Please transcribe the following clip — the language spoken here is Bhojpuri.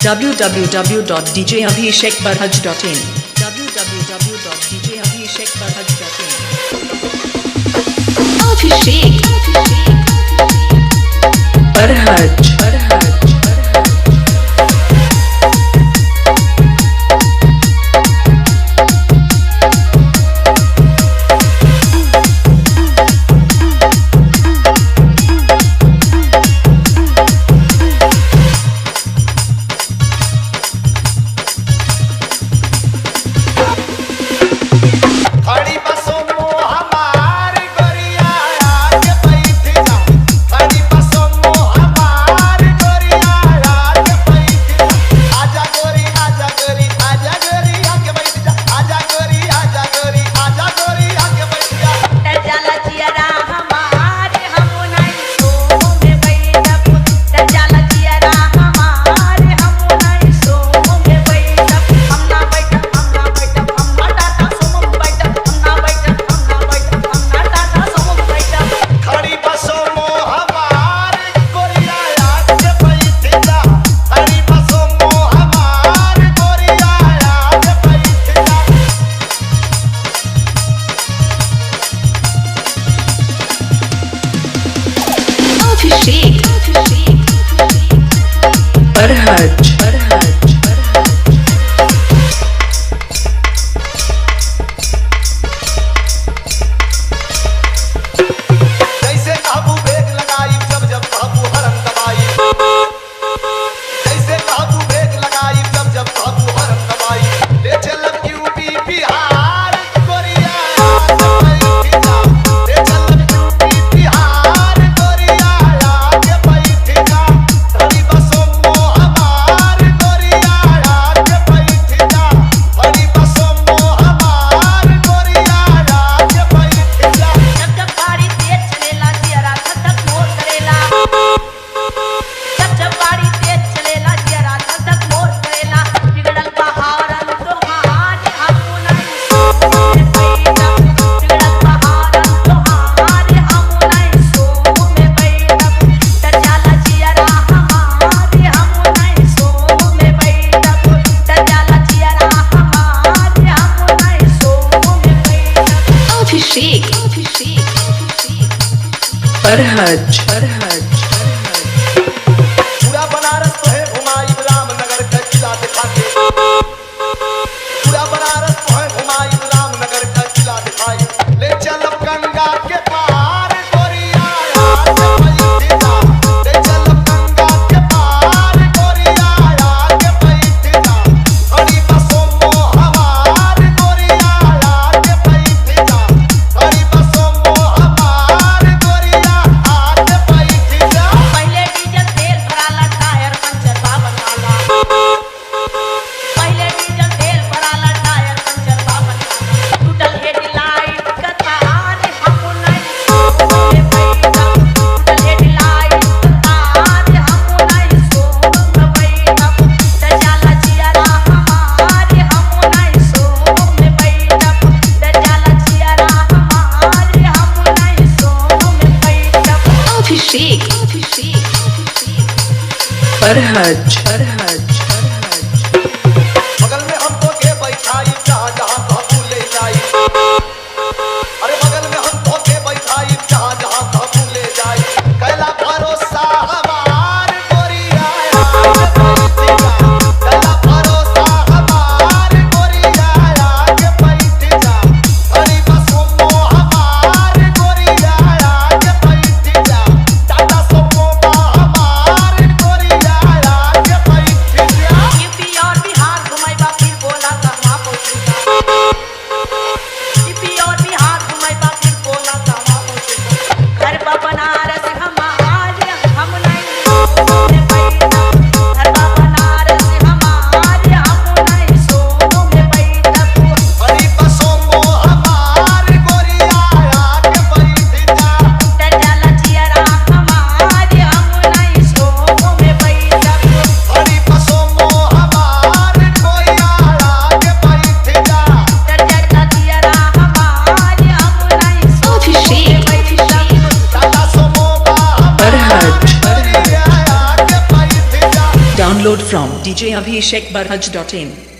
www.djabhishekbarhaj.in www.djabhishekbarhaj.in Abhishek Barhaj Barhaj पूरा बनारस तो है घुमाई रामनगर का किला दिखाते पूरा बनारस तो है घुमाई रामनगर का किला दिखाई ले चल गंगा के पार गोरिया आज बैठे जा ले चल गंगा के पार गोरिया आज बैठे जा हरी बसों में हमार गोरिया आज बैठे जा हरी बसों में हमार गोरिया आज बैठे जा पहले डीजल तेल भराला टायर पंचर बाबन वाला पहले डीजल तेल भराला टायर पंचर बाबन वाला टूटल हेडलाइट का तार हम नहीं सोए बैठा टूटल हेडलाइट का तार हम नहीं सोए बैठा दजाला जियारा हमारे हम नहीं सोए बैठा दजाला जियारा हमारे हम नहीं सोए बैठा Abhishek Barhaj बगल में हमको के बैठाई जहाँ जहाँ कहूँ ले जाई अरे बगल में हमको के बैठाई जहाँ जहाँ कहूँ ले जाई कैला भरोसा हमार गोरिया आज बैठे जा कैला भरोसा हमार गोरिया आज बैठे जा हरी बसों में हमार गोरिया आज बैठे जा टाटा सुमो में हमार गोरिया आज बैठे Download from djabhishekbarhaj.in.